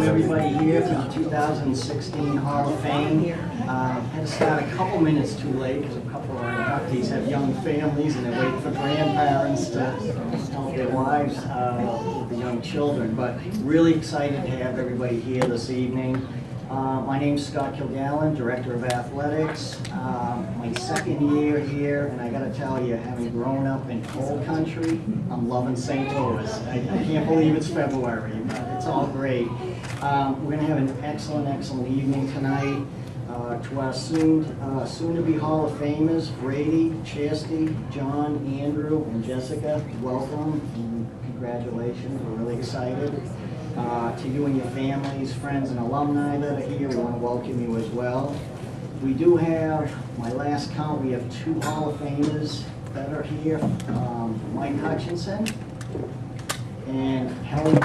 everybody here for the 2016 Hall of Fame. Had to start a couple minutes too late because a couple of our inductees have young families and they're waiting for grandparents to help their wives with the young children. But really excited to have everybody here this evening. My name's Scott Kilgallon, Director of Athletics. My second year here, and I gotta tell you, having grown up in cold country, I'm loving St. Louis. I can't believe it's February, but it's all great. We're gonna have an excellent evening tonight. To our soon-to-be Hall of Famers, Brady, Chastity, John, Andrew, and Jessica, welcome and congratulations. We're really excited. To you and your families, friends, and alumni that are here, we want to welcome you as well. We do have, my last count, we have 2 Hall of Famers that are here. Mike Hutchinson and Helen.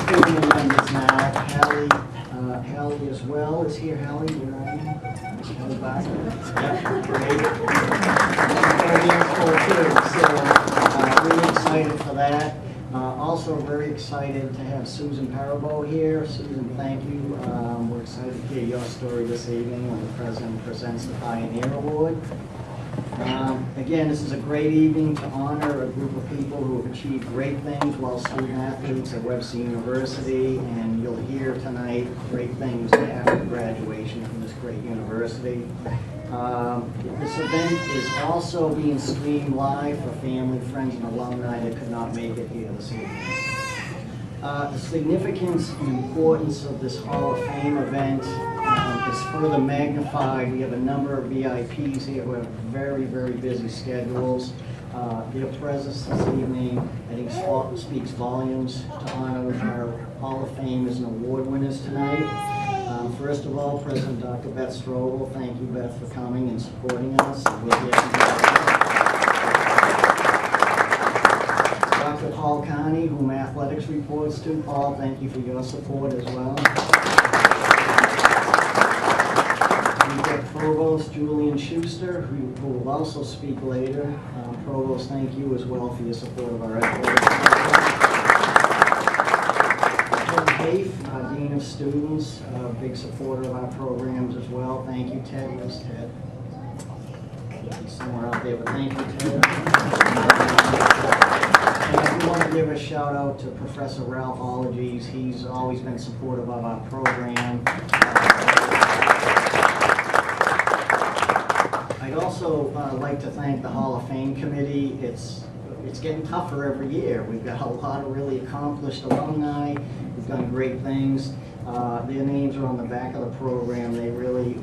Family members now. Hallie as well is here. Hallie, where are you? Is Hallie back? Yeah, great. Really excited for that. Also very excited to have Susan Parabo here. Susan, thank you. We're excited to hear your story this evening when the President presents the Pioneer Award. Again, this is a great evening to honor a group of people who have achieved great things while student athletes at Webster University, and you'll hear tonight great things after graduation from this great university. This event is also being streamed live for family, friends, and alumni that could not make it here this evening. The significance and importance of this Hall of Fame event is further magnified. We have a number of VIPs here who have very busy schedules. Their presence this evening, I think, speaks volumes to honor our Hall of Famers and award winners tonight. First of all, President Dr. Beth Strobel, thank you, Beth, for coming and supporting us. Dr. Paul Carney, whom athletics reports to. Paul, thank you for your support as well. We've got Provost Julian Schuster, who will also speak later. Provost, thank you as well for your support of our athletics. Ted Hafe, Dean of Students, a big supporter of our programs as well. Thank you, Ted. Where's Ted? He's somewhere out there, but thank you, Ted. And I do want to give a shout out to Professor Ralph Ologies. He's always been supportive of our program. I'd also like to thank the Hall of Fame Committee. It's getting tougher every year. We've got a lot of really accomplished alumni. We've done great things. Their names are on the back of the program. They really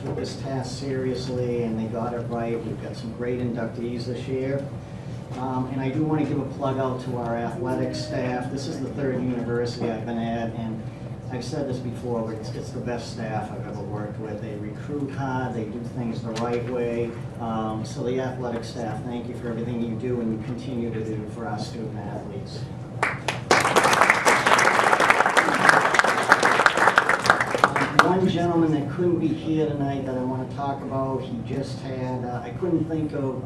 took this task seriously and they got it right. We've got some great inductees this year. And I do want to give a plug out to our athletics staff. This is the 3rd university I've been at, and I've said this before, but it's the best staff I've ever worked with. They recruit hard, they do things the right way. So the athletic staff, thank you for everything you do and you continue to do for our student athletes. One gentleman that couldn't be here tonight that I want to talk about, he just had, I couldn't think of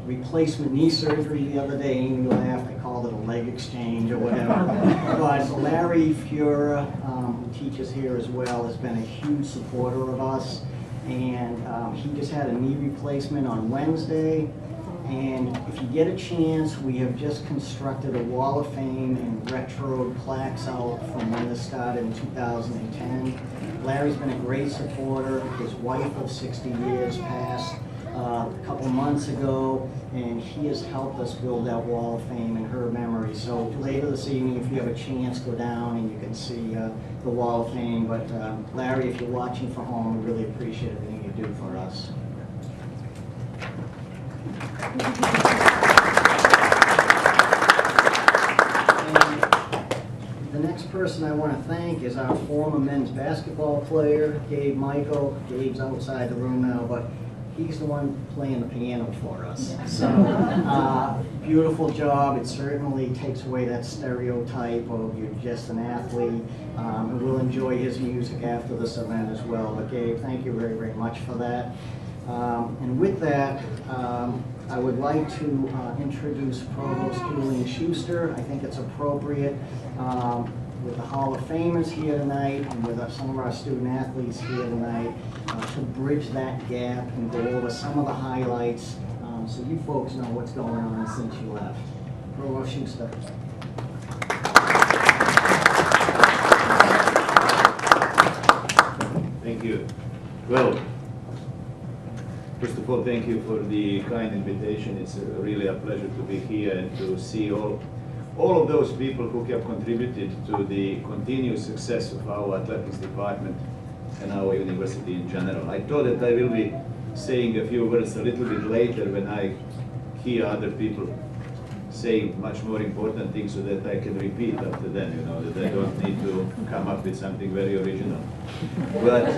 replacement knee surgery the other day. Amy laughed, I called it a leg exchange or whatever. But Larry Fura, who teaches here as well, has been a huge supporter of us. And he just had a knee replacement on Wednesday. And if you get a chance, we have just constructed a wall of fame and retro plaques out from when this started in 2010. Larry's been a great supporter. His wife of 60 years passed a couple months ago, and he has helped us build that wall of fame in her memory. So later this evening, if you have a chance, go down and you can see the wall of fame. But Larry, if you're watching from home, we really appreciate everything you do for us. And the next person I want to thank is our former men's basketball player, Gabe Michael. Gabe's outside the room now, but he's the one playing the piano for us. So, beautiful job. It certainly takes away that stereotype of you're just an athlete. And we'll enjoy his music after this event as well. But Gabe, thank you very much for that. And with that, I would like to introduce Provost Julian Schuster. I think it's appropriate with the Hall of Famers here tonight and with some of our student athletes here tonight to bridge that gap and go over some of the highlights so you folks know what's going on since you left. Provost Schuster. Thank you. Well, first of all, thank you for the kind invitation. It's really a pleasure to be here and to see all of those people who have contributed to the continuous success of our athletics department and our university in general. I thought that I will be saying a few words a little bit later when I hear other people saying much more important things so that I can repeat after them, you know, that I don't need to come up with something very original. But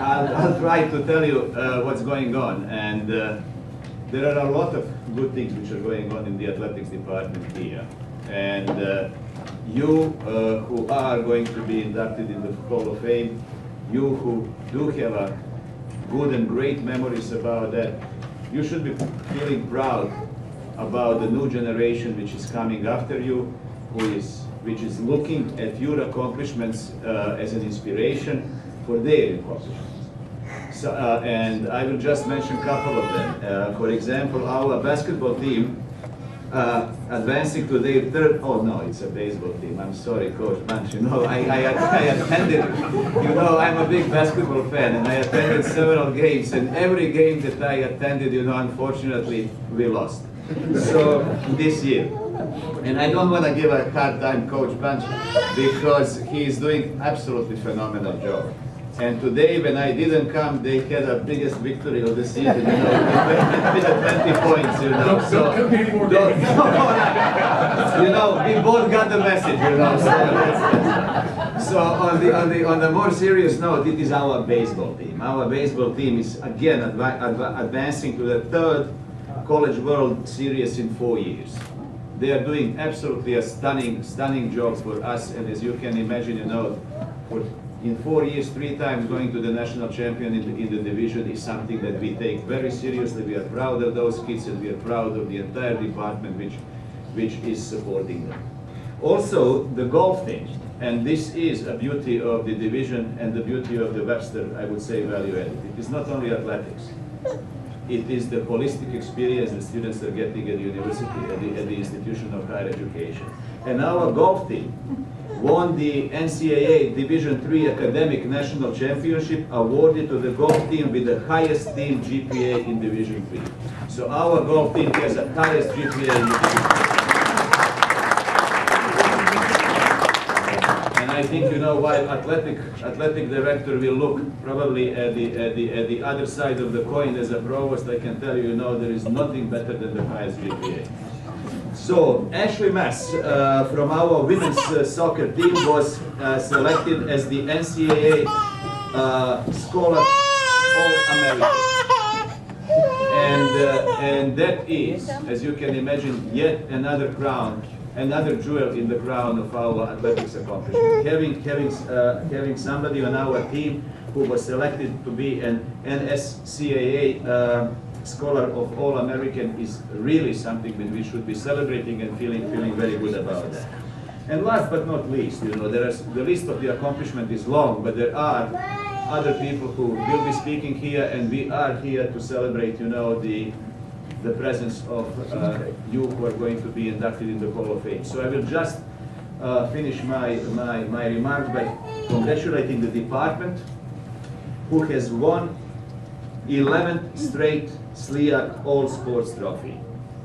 I'll try to tell you what's going on. And there are a lot of good things which are going on in the athletics department here. And you who are going to be inducted in the Hall of Fame, you who do have a good and great memories about that, you should be feeling proud about the new generation which is coming after you, which is looking at your accomplishments as an inspiration for their accomplishments. So, and I will just mention a couple of them. For example, our basketball team advancing to their third, oh no, it's a baseball team. I'm sorry, Coach Bunch. You know, I attended, you know, I'm a big basketball fan and I attended several games, and every game that I attended, you know, unfortunately, we lost. So this year, and I don't want to give a hard time Coach Bunch because he is doing absolutely phenomenal job. And today, when I didn't come, they had the biggest victory of the season, you know, with 20 points, you know. So, you know, we both got the message, you know. So on the more serious note, it is our baseball team. Our baseball team is again advancing to the third College World Series in 4 years. They are doing absolutely a stunning job for us, and as you can imagine, you know, in 4 years, 3 times going to the national champion in the division is something that we take very seriously. We are proud of those kids, and we are proud of the entire department which is supporting them. Also, the golf team, and this is a beauty of the division and the beauty of the Webster, I would say, value added. It is not only athletics. It is the holistic experience the students are getting at the university, at the institution of higher education. And our golf team won the NCAA Division III Academic National Championship, awarded to the golf team with the highest team GPA in Division III. So our golf team has the highest GPA in the Division III. And I think, you know, while athletic director will look probably at the other side of the coin as a provost, I can tell you, you know, there is nothing better than the highest GPA. So Ashley Mass from our women's soccer team was selected as the NCAA Scholar All-American. And that is, as you can imagine, yet another crown, another jewel in the crown of our athletics accomplishment. Having somebody on our team who was selected to be an NSCAA Scholar of All-American is really something that we should be celebrating and feeling very good about that. And last but not least, you know, the list of the accomplishment is long, but there are other people who will be speaking here, and we are here to celebrate, you know, the presence of you who are going to be inducted in the Hall of Fame. So I will just finish my remarks by congratulating the department who has won 11th straight SLIAC All Sports Trophy.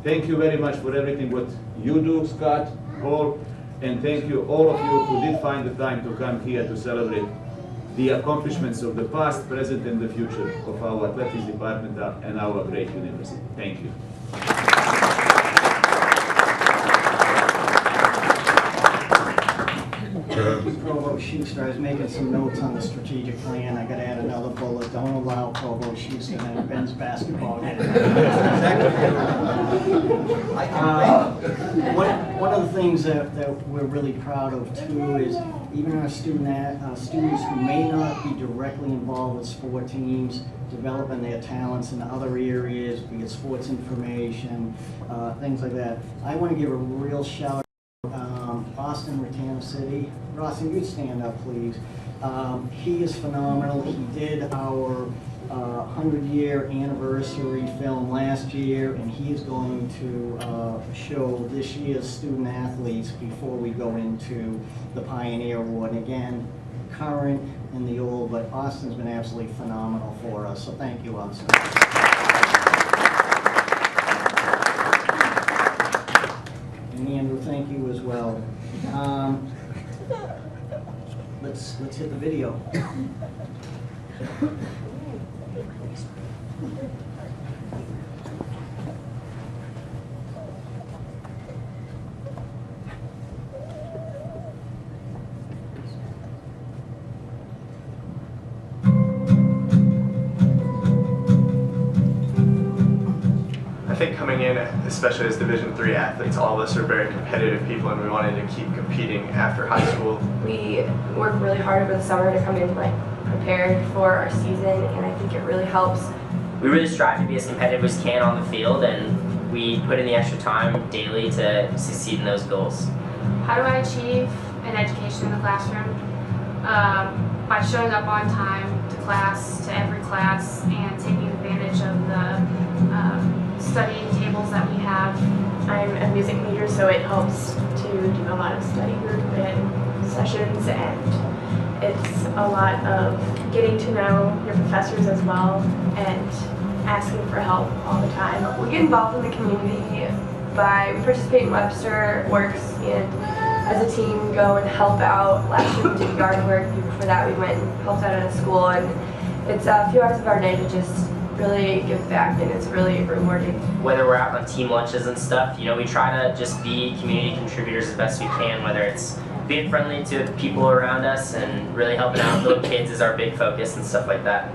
Thank you very much for everything what you do, Scott, Paul, and thank you all of you who did find the time to come here to celebrate the accomplishments of the past, present, and the future of our athletics department and our great university. Thank you. Provost Schuster, I was making some notes on the strategic plan. I got to add another bullet. Don't allow Provost Schuster and Ben's basketball game. One of the things that we're really proud of too is even our students who may not be directly involved with sport teams, developing their talents in other areas, be it sports information, things like that. I want to give a real shout out Austin Ratana City. Austin, you stand up, please. He is phenomenal. He did our 100-year anniversary film last year, and he is going to show this year's student athletes before we go into the Pioneer Award. And again, current and the old, but Austin's been absolutely phenomenal for us, so thank you, Austin. And Andrew, thank you as well. Let's hit the video. I think coming in, especially as Division III athletes, all of us are very competitive people, and we wanted to keep competing after high school. We work really hard over the summer to come in prepared for our season, and I think it really helps. We really strive to be as competitive as we can on the field, and we put in the extra time daily to succeed in those goals. How do I achieve an education in the classroom? By showing up on time to class, to every class, and taking advantage of the studying tables that we have. I'm a music major, so it helps to do a lot of study group and sessions, and it's a lot of getting to know your professors as well and asking for help all the time. We get involved in the community by we participate in Webster Works, and as a team go and help out. Last year we did yard work. Before that we went and helped out at a school, and it's a few hours of our day to just really give back, and it's really rewarding. Whether we're out on team lunches and stuff, we try to just be community contributors as best we can, whether it's being friendly to people around us and really helping out little kids is our big focus and stuff like that.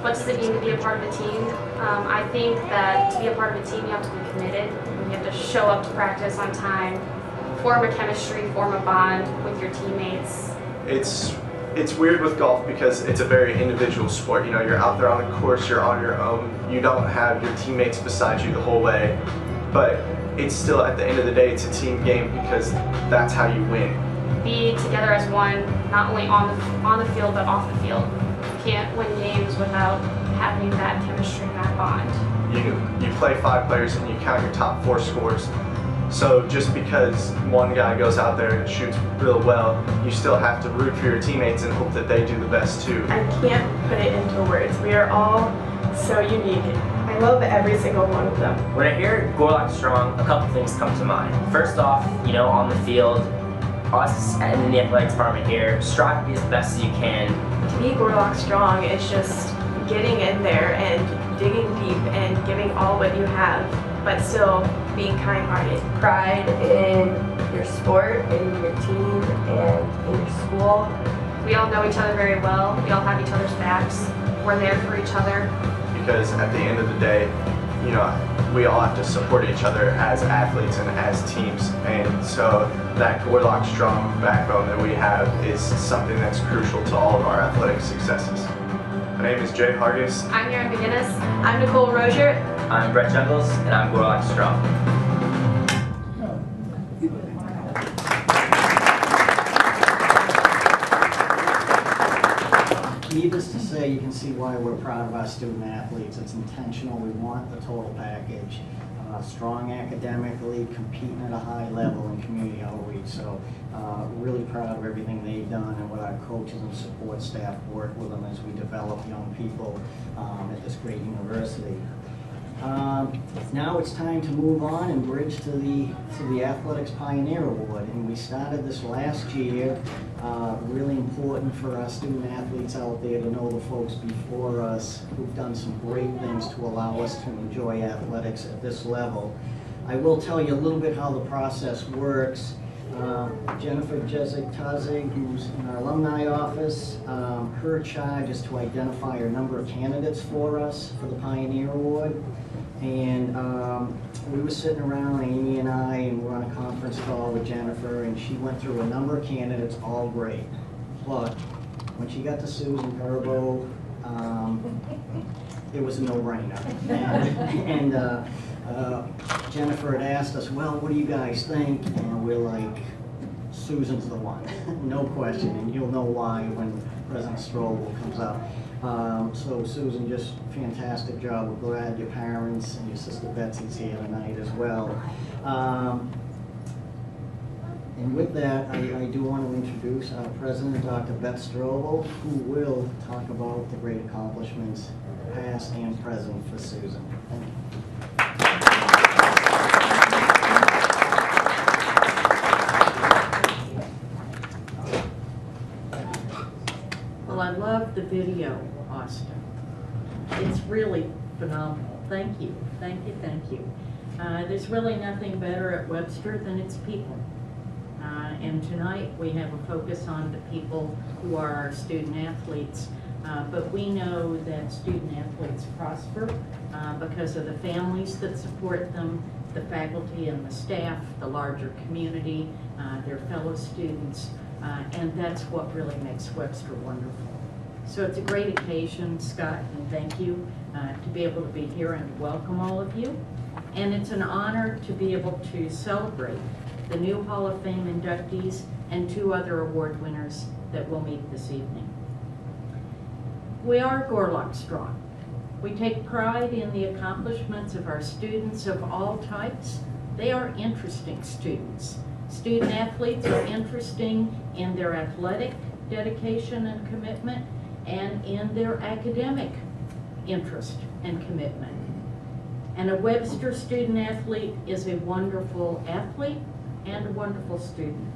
What does it mean to be a part of a team? I think that to be a part of a team, you have to be committed. You have to show up to practice on time, form a chemistry, form a bond with your teammates. It's weird with golf because it's a very individual sport. You're out there on a course, you're on your own. You don't have your teammates beside you the whole way, but it's still, at the end of the day, it's a team game because that's how you win. Be together as one, not only on the field but off the field. You can't win games without having that chemistry and that bond. You play 5 players and you count your top 4 scores. So just because one guy goes out there and shoots real well, you still have to root for your teammates and hope that they do the best too. I can't put it into words. We are all so unique. I love every single one of them. When I hear Gorlock Strong, a couple things come to mind. First off, on the field, us and in the athletics department here, strive to be as best as you can. To be Gorlock Strong is just getting in there and digging deep and giving all what you have, but still being kind-hearted. Pride in your sport, in your team, and in your school. We all know each other very well. We all have each other's backs. We're there for each other. Because at the end of the day, we all have to support each other as athletes and as teams. And so that Gorlock Strong backbone that we have is something that's crucial to all of our athletic successes. My name is Jay Hargis. I'm Erin McGinnis. I'm Nicole Rozier. I'm Brett Jungles, and I'm Gorlock Strong. Needless to say, you can see why we're proud of our student athletes. It's intentional. We want the total package. Strong academically, competing at a high level in community outreach. So really proud of everything they've done and what our coaches and support staff work with them as we develop young people at this great university. Now it's time to move on and bridge to the Athletics Pioneer Award. And we started this last year. Really important for our student athletes out there to know the folks before us who've done some great things to allow us to enjoy athletics at this level. I will tell you a little bit how the process works. Jennifer Jezik-Tazig, who's in our alumni office, her charge is to identify a number of candidates for us for the Pioneer Award. And we were sitting around, Amy and I, and we're on a conference call with Jennifer, and she went through a number of candidates, all great. But when she got to Susan Perbo, it was a no-brainer. And Jennifer had asked us, well, what do you guys think? And we're like, Susan's the one, no question, and you'll know why when President Strobel comes up. So Susan, just fantastic job. We're glad your parents and your sister Betsy's here tonight as well. And with that, I do want to introduce our president, Dr. Beth Strobel, who will talk about the great accomplishments, past and present, for Susan. Thank you. Well, I love the video, Austin. It's really phenomenal. Thank you, thank you, thank you. There's really nothing better at Webster than its people. And tonight we have a focus on the people who are our student athletes. But we know that student athletes prosper because of the families that support them, the faculty and the staff, the larger community, their fellow students, and that's what really makes Webster wonderful. So it's a great occasion, Scott, and thank you to be able to be here and to welcome all of you. And it's an honor to be able to celebrate the new Hall of Fame inductees and 2 other award winners that we'll meet this evening. We are Gorlock strong. We take pride in the accomplishments of our students of all types. They are interesting students. Student athletes are interesting in their athletic dedication and commitment and in their academic interest and commitment. And a Webster student athlete is a wonderful athlete and a wonderful student.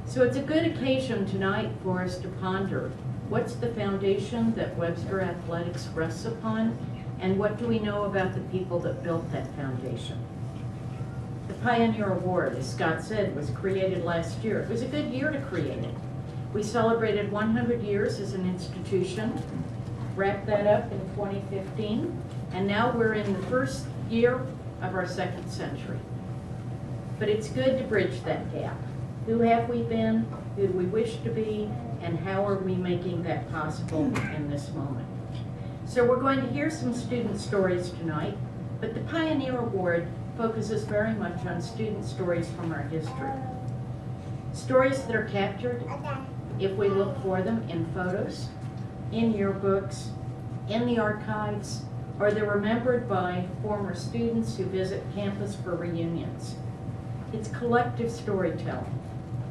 So it's a good occasion tonight for us to ponder what's the foundation that Webster Athletics rests upon, and what do we know about the people that built that foundation? The Pioneer Award, as Scott said, was created last year. It was a good year to create it. We celebrated 100 years as an institution, wrapped that up in 2015, and now we're in the first year of our 2nd century. But it's good to bridge that gap. Who have we been, who do we wish to be, and how are we making that possible in this moment? So we're going to hear some student stories tonight, but the Pioneer Award focuses very much on student stories from our history. Stories that are captured, if we look for them, in photos, in yearbooks, in the archives, or they're remembered by former students who visit campus for reunions. It's collective storytelling.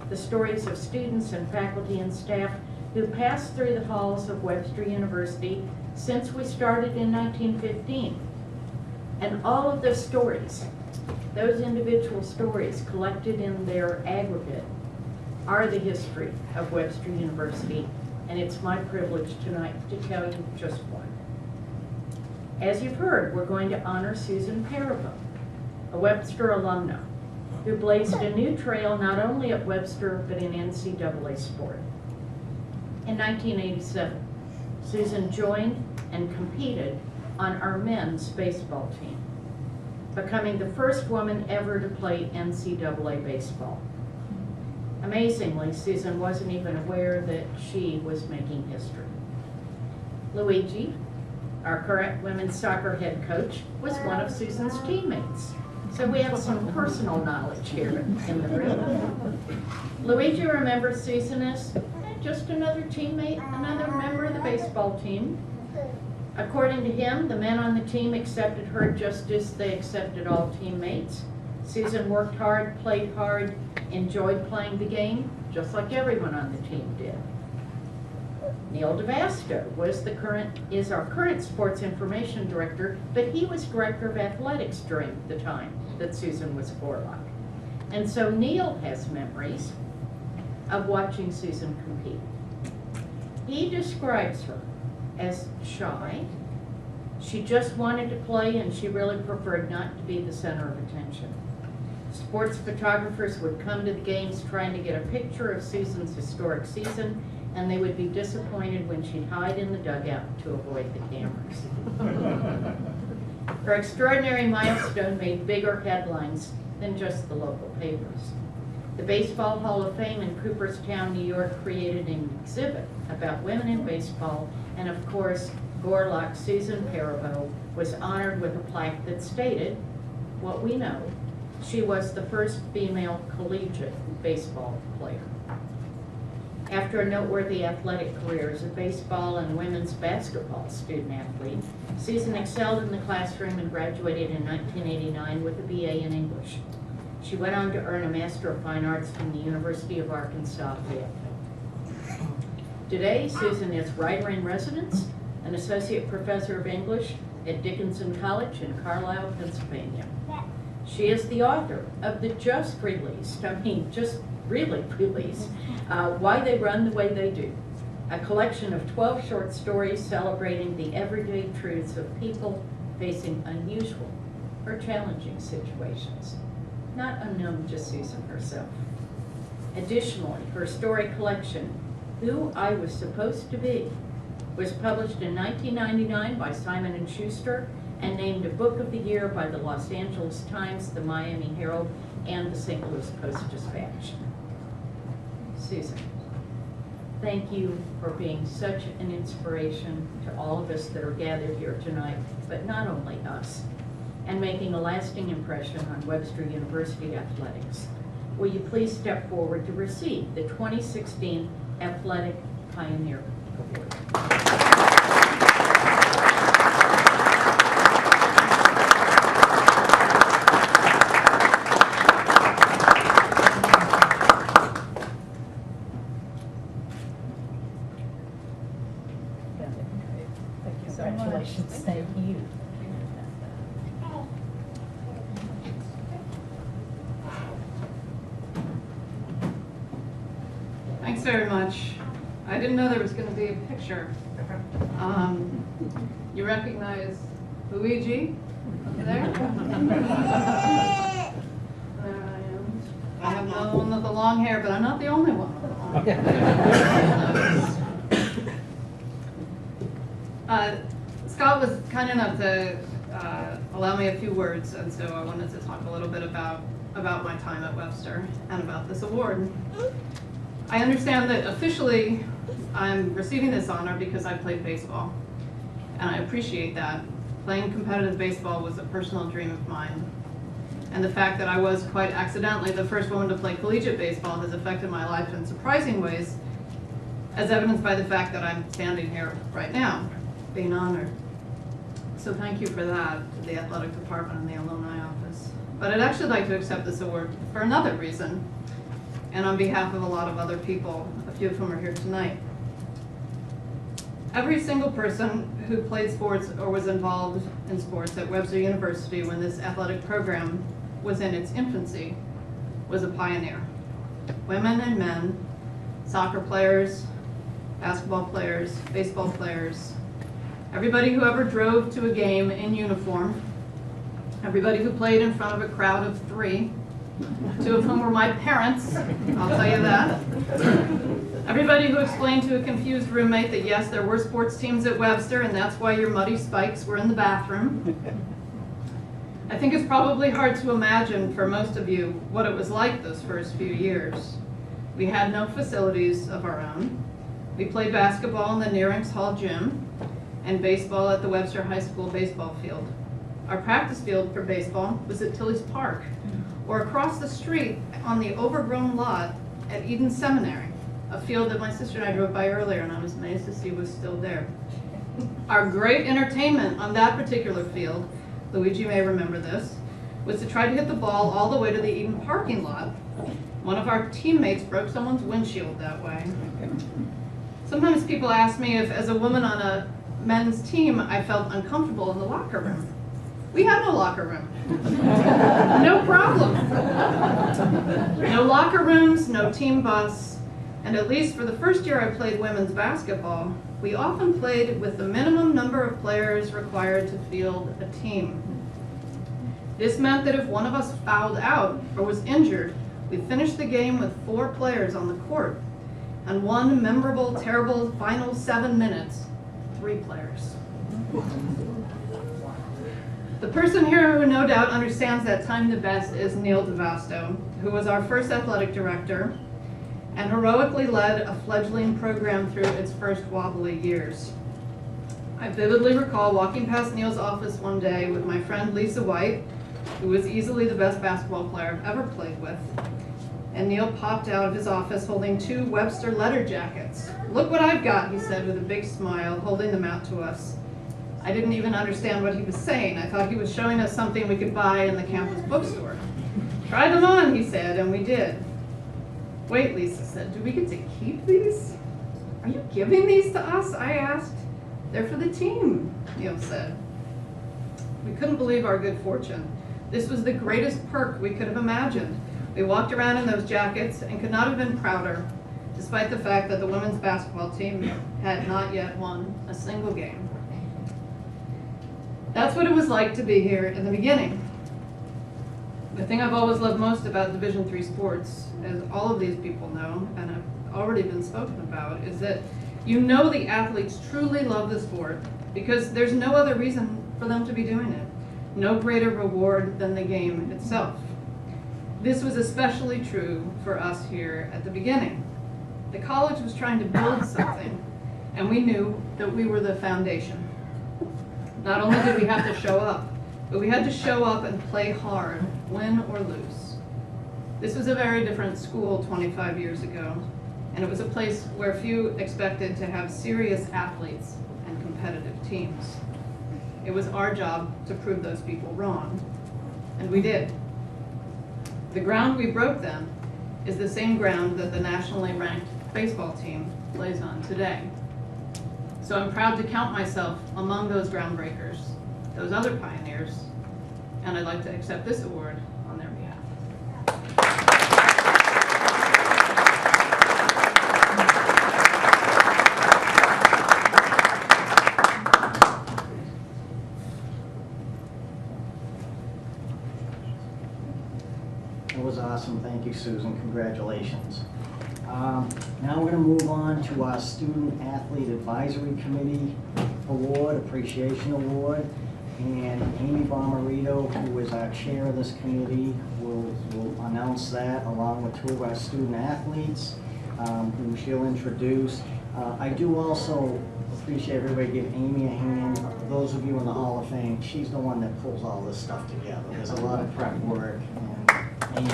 The stories of students and faculty and staff who passed through the halls of Webster University since we started in 1915. And all of those stories, those individual stories collected in their aggregate, are the history of Webster University, and it's my privilege tonight to tell you just one. As you've heard, we're going to honor Susan Parabo, a Webster alumna, who blazed a new trail not only at Webster, but in NCAA sport. In 1987, Susan joined and competed on our men's baseball team, becoming the first woman ever to play NCAA baseball. Amazingly, Susan wasn't even aware that she was making history. Luigi, our current women's soccer head coach, was one of Susan's teammates. So we have some personal knowledge here in the room. Luigi remembers Susan as just another teammate, another member of the baseball team. According to him, the men on the team accepted her just as they accepted all teammates. Susan worked hard, played hard, enjoyed playing the game, just like everyone on the team did. Neal De Master is our current sports information director, but he was director of athletics during the time that Susan was at Gorlock. And so Neal has memories of watching Susan compete. He describes her as shy. She just wanted to play, and she really preferred not to be the center of attention. Sports photographers would come to the games trying to get a picture of Susan's historic season, and they would be disappointed when she'd hide in the dugout to avoid the cameras. Her extraordinary milestone made bigger headlines than just the local papers. The Baseball Hall of Fame in Cooperstown, New York created an exhibit about women in baseball, and of course, Gorlock Susan Paribeau was honored with a plaque that stated what we know. She was the first female collegiate baseball player. After a noteworthy athletic career as a baseball and women's basketball student athlete, Susan excelled in the classroom and graduated in 1989 with a BA in English. She went on to earn a Master of Fine Arts from the University of Arkansas, Fayetteville. Today, Susan is writer in residence, an associate professor of English at Dickinson College in Carlisle, Pennsylvania. She is the author of the just really released, Why They Run the Way They Do, a collection of 12 short stories celebrating the everyday truths of people facing unusual or challenging situations, not unknown to Susan herself. Additionally, her story collection, Who I Was Supposed to Be, was published in 1999 by Simon & Schuster and named a Book of the Year by the Los Angeles Times, the Miami Herald, and the St. Louis Post-Dispatch. Susan, thank you for being such an inspiration to all of us that are gathered here tonight, but not only us, and making a lasting impression on Webster University athletics. Will you please step forward to receive the 2016 Athletic Pioneer Award. Congratulations. Thank you. Thanks very much. I didn't know there was going to be a picture. You recognize Luigi over there? There I am. I have another one with the long hair, but I'm not the only one. Scott was kind enough to allow me a few words, and so I wanted to talk a little bit about my time at Webster and about this award. I understand that officially I'm receiving this honor because I played baseball, and I appreciate that. Playing competitive baseball was a personal dream of mine, and the fact that I was quite accidentally the first woman to play collegiate baseball has affected my life in surprising ways, as evidenced by the fact that I'm standing here right now, being honored. So thank you for that to the athletic department and the alumni office. But I'd actually like to accept this award for another reason, and on behalf of a lot of other people, a few of whom are here tonight. Every single person who played sports or was involved in sports at Webster University when this athletic program was in its infancy was a pioneer. Women and men, soccer players, basketball players, baseball players, everybody who ever drove to a game in uniform, everybody who played in front of a crowd of 3, 2 of whom were my parents, I'll tell you that. Everybody who explained to a confused roommate that yes, there were sports teams at Webster and that's why your muddy spikes were in the bathroom. I think it's probably hard to imagine for most of you what it was like those first few years. We had no facilities of our own. We played basketball in the Nearings Hall gym and baseball at the Webster High School baseball field. Our practice field for baseball was at Tilly's Park, or across the street on the overgrown lot at Eden Seminary, a field that my sister and I drove by earlier and I was amazed to see was still there. Our great entertainment on that particular field, Luigi may remember this, was to try to hit the ball all the way to the Eden parking lot. One of our teammates broke someone's windshield that way. Sometimes people ask me if, as a woman on a men's team, I felt uncomfortable in the locker room. We had no locker room. No problem. No locker rooms, no team bus, and at least for the first year I played women's basketball, we often played with the minimum number of players required to field a team. This meant that if one of us fouled out or was injured, we finished the game with 4 players on the court, and one memorable, terrible final 7 minutes, 3 players. The person here who no doubt understands that time the best is Neal De Master, who was our first athletic director and heroically led a fledgling program through its first wobbly years. I vividly recall walking past Neal's office one day with my friend Lisa White, who was easily the best basketball player I've ever played with. And Neal popped out of his office holding 2 Webster letter jackets. "Look what I've got," he said with a big smile, holding them out to us. I didn't even understand what he was saying. I thought he was showing us something we could buy in the campus bookstore. "Try them on," he said, and we did. "Wait," Lisa said, "do we get to keep these?" "Are you giving these to us?" I asked. "They're for the team," Neal said. We couldn't believe our good fortune. This was the greatest perk we could have imagined. We walked around in those jackets and could not have been prouder, despite the fact that the women's basketball team had not yet won a single game. That's what it was like to be here in the beginning. The thing I've always loved most about Division III sports, as all of these people know and have already been spoken about, is that you know the athletes truly love the sport because there's no other reason for them to be doing it. No greater reward than the game itself. This was especially true for us here at the beginning. The college was trying to build something, and we knew that we were the foundation. Not only did we have to show up, but we had to show up and play hard, win or lose. This was a very different school 25 years ago, and it was a place where few expected to have serious athletes and competitive teams. It was our job to prove those people wrong, and we did. The ground we broke then is the same ground that the nationally ranked baseball team plays on today. So I'm proud to count myself among those groundbreakers, those other pioneers, and I'd like to accept this award on their behalf. That was awesome. Thank you, Susan. Congratulations. Now we're going to move on to our Student Athlete Advisory Committee Award, Appreciation Award. And Amy Bomarito, who is our chair of this committee, will announce that along with 2 of our student athletes, who she'll introduce. I do also appreciate everybody give Amy a hand. Those of you in the Hall of Fame, she's the one that pulls all this stuff together. There's a lot of prep work, and Amy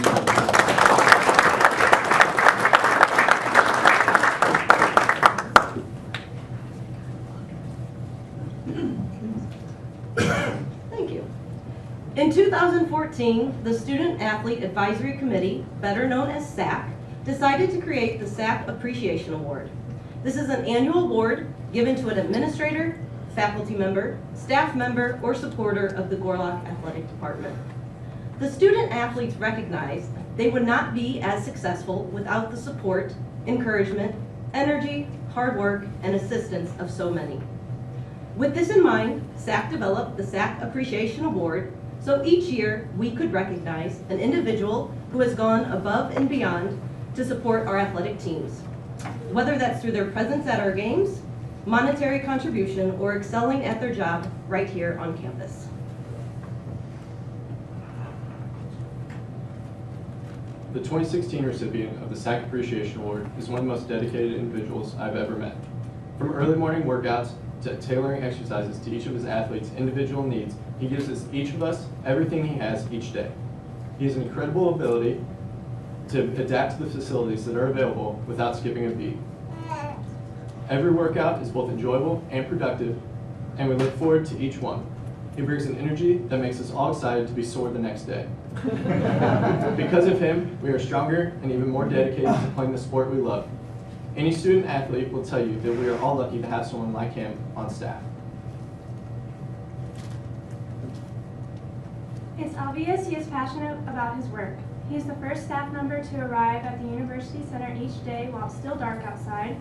In 2014, the Student Athlete Advisory Committee, better known as SAC, decided to create the Sap Appreciation Award. This is an annual award given to an administrator, faculty member, staff member, or supporter of the Gorlock Athletic Department. The student athletes recognize they would not be as successful without the support, encouragement, energy, hard work, and assistance of so many. With this in mind, SAC developed the SAC Appreciation Award so each year we could recognize an individual who has gone above and beyond to support our athletic teams, whether that's through their presence at our games, monetary contribution, or excelling at their job right here on campus. The 2016 recipient of the SAC Appreciation Award is one of the most dedicated individuals I've ever met. From early morning workouts to tailoring exercises to each of his athletes' individual needs, he gives each of us everything he has each day. He has an incredible ability to adapt to the facilities that are available without skipping a beat. Every workout is both enjoyable and productive, and we look forward to each one. He brings an energy that makes us all excited to be sore the next day. Because of him, we are stronger and even more dedicated to playing the sport we love. Any student athlete will tell you that we are all lucky to have someone like him on staff. It's obvious he is passionate about his work. He is the first staff member to arrive at the University Center each day while it's still dark outside,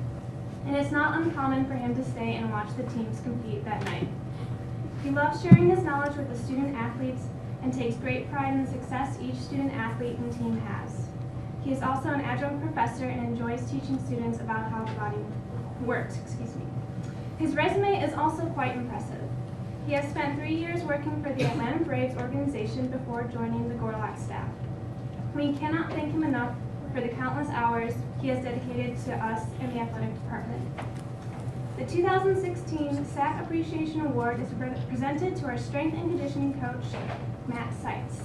and it's not uncommon for him to stay and watch the teams compete that night. He loves sharing his knowledge with the student athletes and takes great pride in the success each student athlete and team has. He is also an adjunct professor and enjoys teaching students about how the body works. His resume is also quite impressive. He has spent 3 years working for the Atlanta Braves organization before joining the Gorlock staff. We cannot thank him enough for the countless hours he has dedicated to us in the athletic department. The 2016 Sap Appreciation Award is presented to our strength and conditioning coach, Matt Seitz.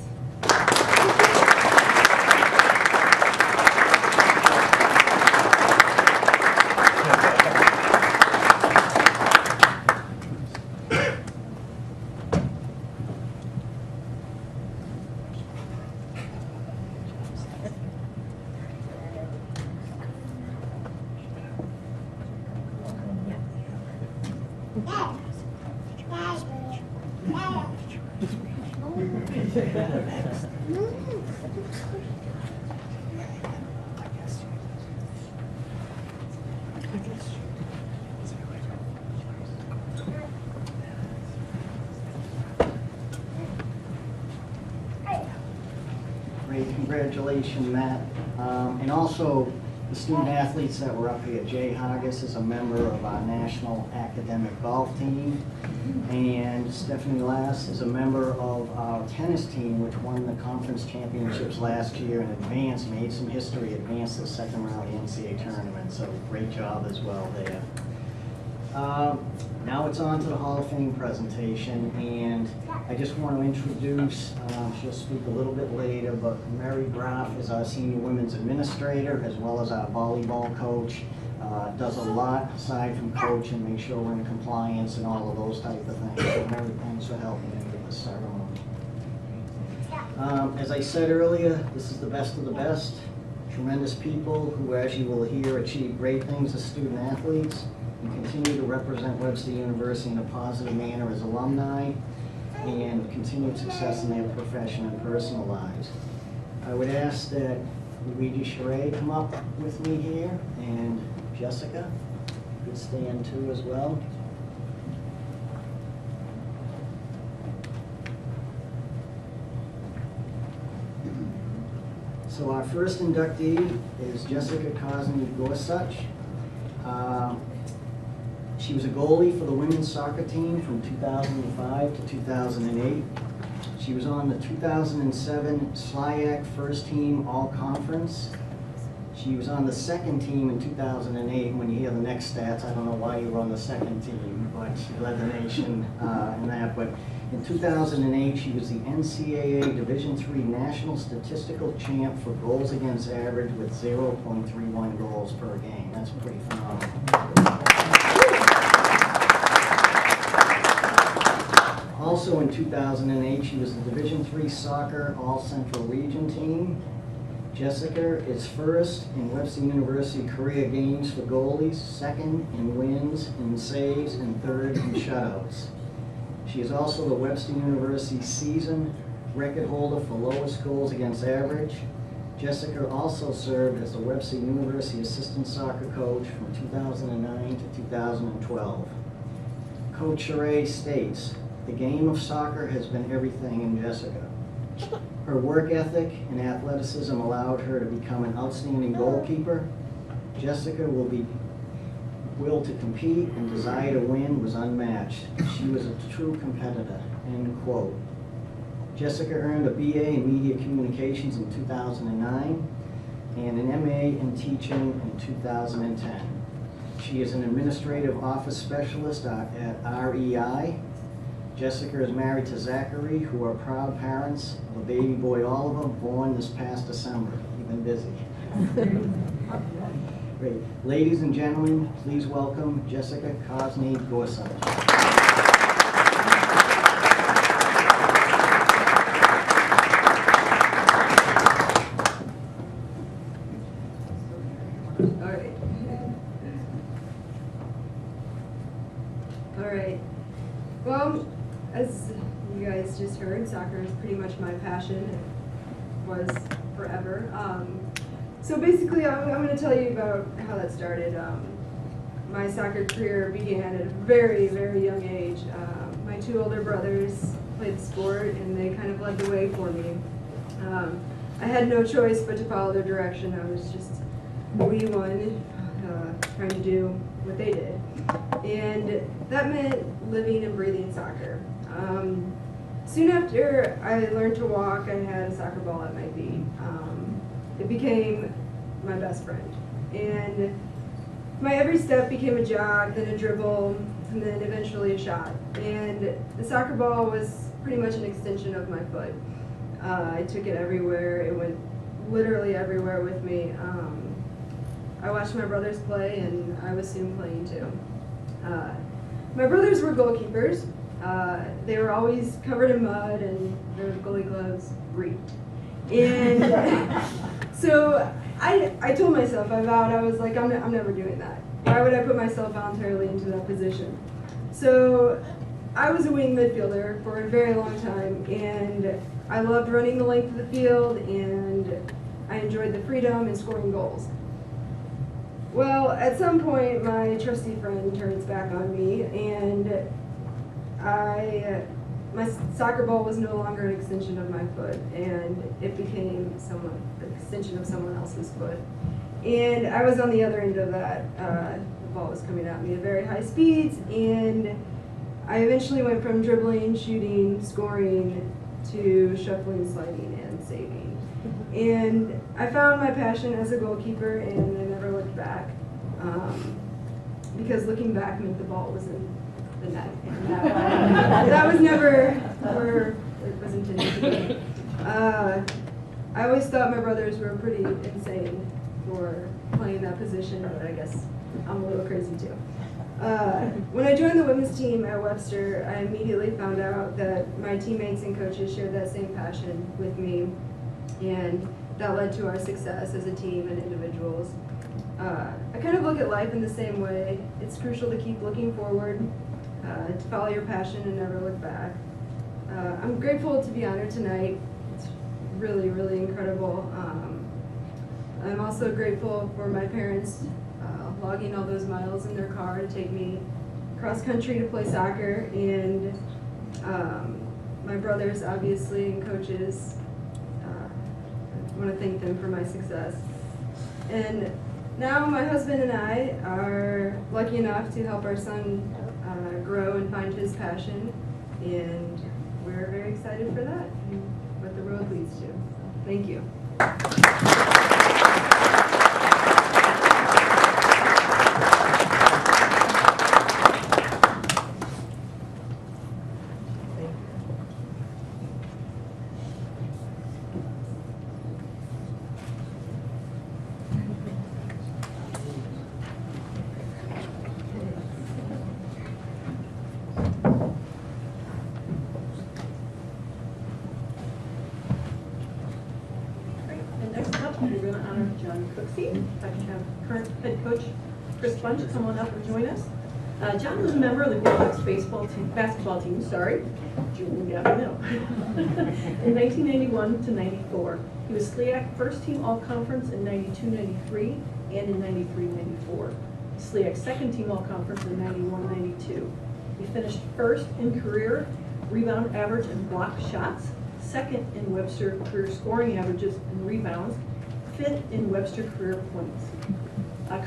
Great, congratulations, Matt. And also, the student athletes that were up here, Jay Haggis is a member of our national academic golf team, and Stephanie Lass is a member of our tennis team, which won the conference championships last year and advanced, made some history, advanced to the second round of the NCAA tournament, so great job as well there. Now it's on to the Hall of Fame presentation, and I just want to introduce, she'll speak a little bit later, but Mary Graff is our senior women's administrator as well as our volleyball coach. Does a lot aside from coaching, make sure we're in compliance and all of those type of things. So Mary, thanks for helping me with the ceremony. As I said earlier, this is the best of the best. Tremendous people who, as you will hear, achieve great things as student athletes and continue to represent Webster University in a positive manner as alumni and continued success in their profession and personal lives. I would ask that Luigi Charade come up with me here, and Jessica could stand too as well. So our first inductee is Jessica Kasnije. She was a goalie for the women's soccer team from 2005 to 2008. She was on the 2007 SLIAC first team all-conference. She was on the second team in 2008. When you hear the next stats, I don't know why you were on the second team, but she led the nation in that. But in 2008, she was the NCAA Division III National Statistical Champ for goals against average with 0.31 goals per game. That's pretty phenomenal. Also in 2008, she was the Division III Soccer All-Central Region team. Jessica is first in Webster University career games for goalies, second in wins and saves, and third in shutouts. She is also the Webster University season record holder for lowest goals against average. Jessica also served as the Webster University assistant soccer coach from 2009 to 2012. Coach Charade states, "The game of soccer has been everything in Jessica. Her work ethic and athleticism allowed her to become an outstanding goalkeeper. Jessica's will to compete and desire to win was unmatched. She was a true competitor," end quote. Jessica earned a BA in Media Communications in 2009 and an MA in Teaching in 2010. She is an administrative office specialist at REI. Jessica is married to Zachary, who are proud parents of a baby boy Oliver, born this past December. You've been busy. Great. Ladies and gentlemen, please welcome Jessica Kasnije. All right. Well, as you guys just heard, soccer is pretty much my passion. It was forever. So basically, I'm going to tell you about how that started. My soccer career began at a very, very young age. My two older brothers played the sport, and they kind of led the way for me. I had no choice but to follow their direction. I was just a wee one, trying to do what they did. And that meant living and breathing soccer. Soon after I learned to walk, I had a soccer ball at my feet. It became my best friend. And my every step became a jog, then a dribble, and then eventually a shot. And the soccer ball was pretty much an extension of my foot. I took it everywhere. It went literally everywhere with me. I watched my brothers play, and I was soon playing too. My brothers were goalkeepers. They were always covered in mud, and their goalie gloves reeked. And so I told myself, I vowed, I was like, I'm never doing that. Why would I put myself voluntarily into that position? So I was a wing midfielder for a very long time, and I loved running the length of the field, and I enjoyed the freedom and scoring goals. Well, at some point, my trusty friend turns back on me, and my soccer ball was no longer an extension of my foot, and it became an extension of someone else's foot. And I was on the other end of that. The ball was coming at me at very high speeds, and I eventually went from dribbling, shooting, scoring, to shuffling, sliding, and saving. And I found my passion as a goalkeeper, and I never looked back, because looking back meant the ball was in the net. And that was never where it was intended to be. I always thought my brothers were pretty insane for playing that position, but I guess I'm a little crazy too. When I joined the women's team at Webster, I immediately found out that my teammates and coaches shared that same passion with me, and that led to our success as a team and individuals. I kind of look at life in the same way. It's crucial to keep looking forward, to follow your passion and never look back. I'm grateful to be honored tonight. It's really, really incredible. I'm also grateful for my parents logging all those miles in their car to take me cross country to play soccer, and my brothers, obviously, and coaches. I want to thank them for my success. And now my husband and I are lucky enough to help our son grow and find his passion, and we're very excited for that and what the road leads to. Thank you. We're going to honor John Cooksey. If I can have current head coach Chris Bunch come on up and join us. John was a member of the Gorlock's basketball team, Julian got me now, in 1991 to 94. He was SLIAC first team all-conference in 92-93 and in 93-94. SLIAC second team all-conference in 91-92. He finished first in career rebound average and block shots, second in Webster career scoring averages and rebounds, fifth in Webster career points.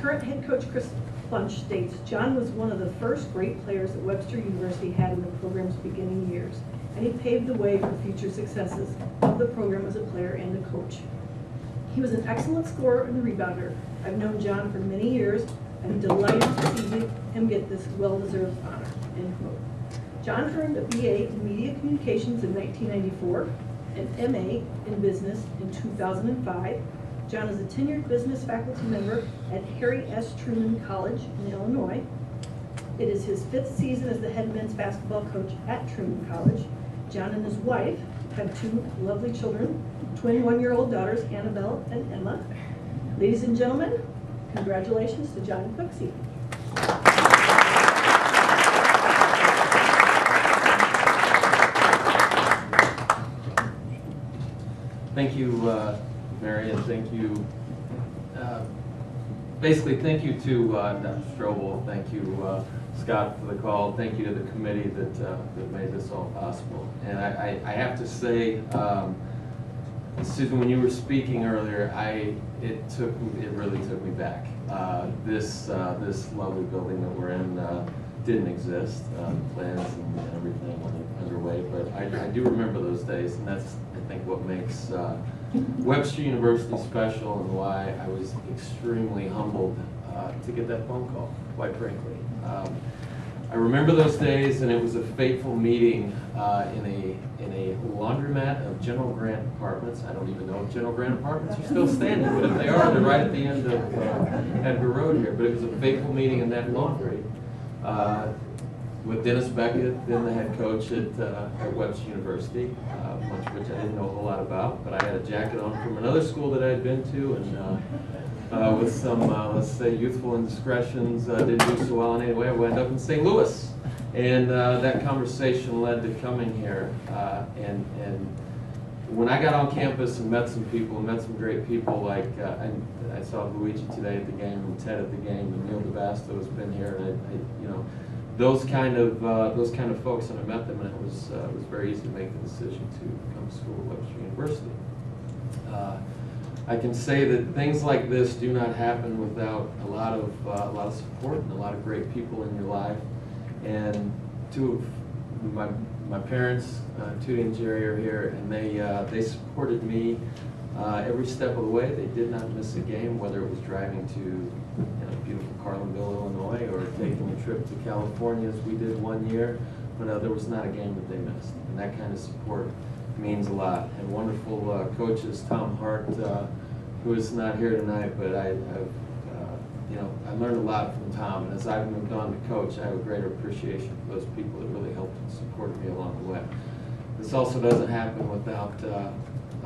Current head coach Chris Bunch states, John was one of the first great players that Webster University had in the program's beginning years, and he paved the way for future successes of the program as a player and a coach. He was an excellent scorer and rebounder. I've known John for many years. I'm delighted to see him get this well-deserved honor, end quote. John earned a BA in Media Communications in 1994, an MA in Business in 2005. John is a tenured business faculty member at Harry S. Truman College in Illinois. It is his 5th season as the head men's basketball coach at Truman College. John and his wife have 2 lovely children, twin 1-year-old daughters, Annabelle and Emma. Ladies and gentlemen, congratulations to John Cooksey. Thank you, Mary, and thank you. Basically, thank you to Dr. Strobel. Thank you, Scott, for the call. Thank you to the committee that made this all possible. And I have to say, Susan, when you were speaking earlier, it really took me back. this lovely building that we're in didn't exist. Plans and everything were underway, but I do remember those days, and that's, I think, what makes Webster University special, and why I was extremely humbled to get that phone call, quite frankly. I remember those days, and it was a fateful meeting in a laundromat of General Grant Apartments. I don't even know if General Grant Apartments are still standing, but if they are, they're right at the end of Edgar Road here. But it was a fateful meeting in that laundry with Dennis Beckett, then the head coach at Webster University, much of which I didn't know a whole lot about, but I had a jacket on from another school that I had been to, and with some, let's say, youthful indiscretions, didn't do so well in any way. I wound up in St. Louis, and that conversation led to coming here. And when I got on campus and met some people, and met some great people, like I saw Luigi today at the game, and Ted at the game, and Neal De Master has been here, and you know, those kind of folks, and I met them, and it was very easy to make the decision to come to school at Webster University. I can say that things like this do not happen without a lot of support and a lot of great people in your life. And two of my parents, Tootie and Jerry, are here, and they supported me every step of the way. They did not miss a game, whether it was driving to beautiful Carlinville, Illinois, or taking a trip to California, as we did one year. But there was not a game that they missed, and that kind of support means a lot. And wonderful coaches, Tom Hart, who is not here tonight, but I learned a lot from Tom, and as I've moved on to coach, I have a greater appreciation for those people that really helped and supported me along the way. This also doesn't happen without a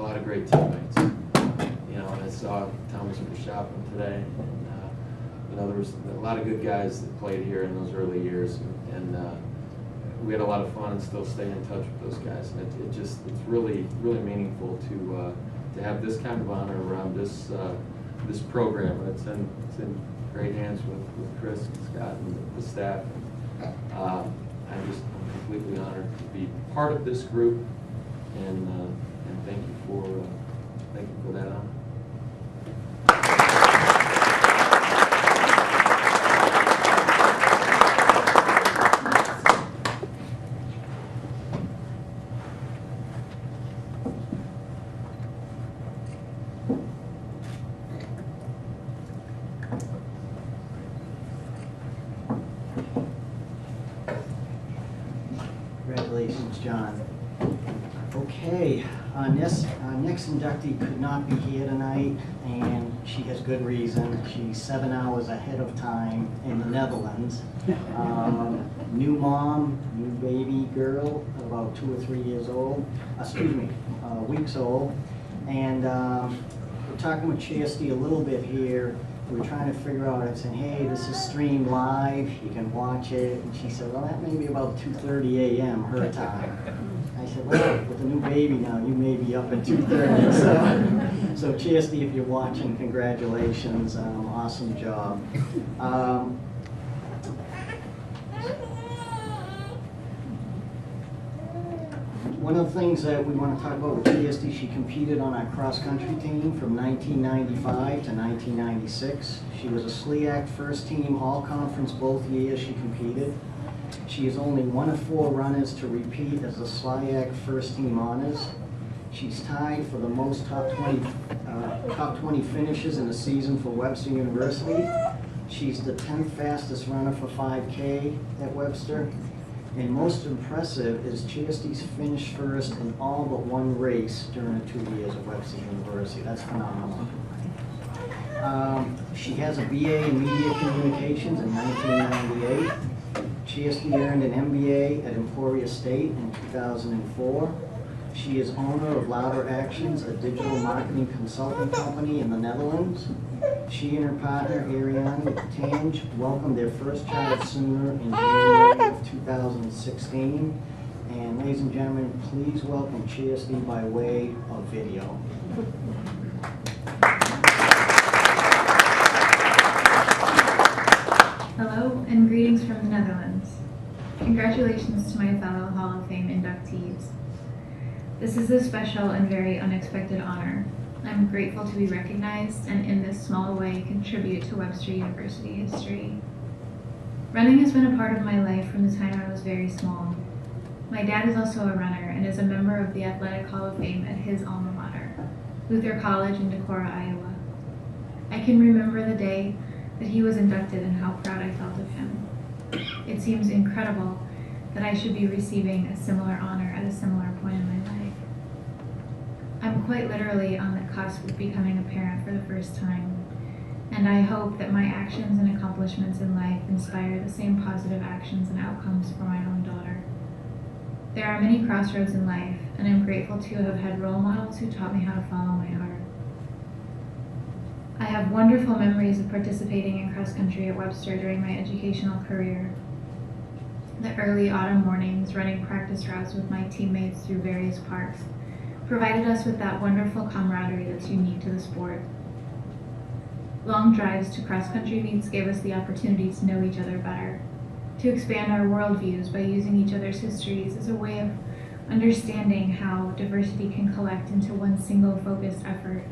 lot of great teammates. I saw Thomas Verschaffen today, and there was a lot of good guys that played here in those early years, and we had a lot of fun and still stay in touch with those guys. And it's really, really meaningful to have this kind of honor around this program. And it's in great hands with Chris and Scott and the staff. I'm completely honored to be part of this group, and thank you for that honor. Congratulations, John. Okay, our next inductee could not be here tonight, and she has good reason. She's 7 hours ahead of time in the Netherlands. New mom, new baby girl, about 2 or 3 years old, weeks old. And we're talking with Chastity a little bit here. We're trying to figure out, I said, hey, this is streamed live, you can watch it. And she said, well, that may be about 2:30 a.m. her time. I said, well, with a new baby now, you may be up at 2:30. So Chastity, if you're watching, congratulations, awesome job. One of the things that we want to talk about with Chastity, she competed on our cross-country team from 1995 to 1996. She was a SLIAC first team, all-conference both years she competed. She is only one of 4 runners to repeat as a SLIAC first team honors. She's tied for the most top 20 finishes in a season for Webster University. She's the 10th fastest runner for 5K at Webster. And most impressive is Chastity's finished first in all but one race during the 2 years at Webster University. That's phenomenal. She has a BA in Media Communications in 1998. Chastity earned an MBA at Emporia State in 2004. She is owner of Louder Actions, a digital marketing consulting company in the Netherlands. She and her partner, Ariane Tange, welcomed their first child sooner in January of 2016. And ladies and gentlemen, please welcome Chastity by way of video. Hello and greetings from the Netherlands. Congratulations to my fellow Hall of Fame inductees. This is a special and very unexpected honor. I'm grateful to be recognized and in this small way contribute to Webster University history. Running has been a part of my life from the time I was very small. My dad is also a runner and is a member of the Athletic Hall of Fame at his alma mater, Luther College in Decorah, Iowa. I can remember the day that he was inducted and how proud I felt of him. It seems incredible that I should be receiving a similar honor at a similar point in my life. I'm quite literally on the cusp of becoming a parent for the first time, and I hope that my actions and accomplishments in life inspire the same positive actions and outcomes for my own daughter. There are many crossroads in life, and I'm grateful to have had role models who taught me how to follow my heart. I have wonderful memories of participating in cross country at Webster during my educational career. The early autumn mornings running practice routes with my teammates through various parks provided us with that wonderful camaraderie that's unique to the sport. Long drives to cross country meets gave us the opportunity to know each other better, to expand our worldviews by using each other's histories as a way of understanding how diversity can collect into one single focused effort.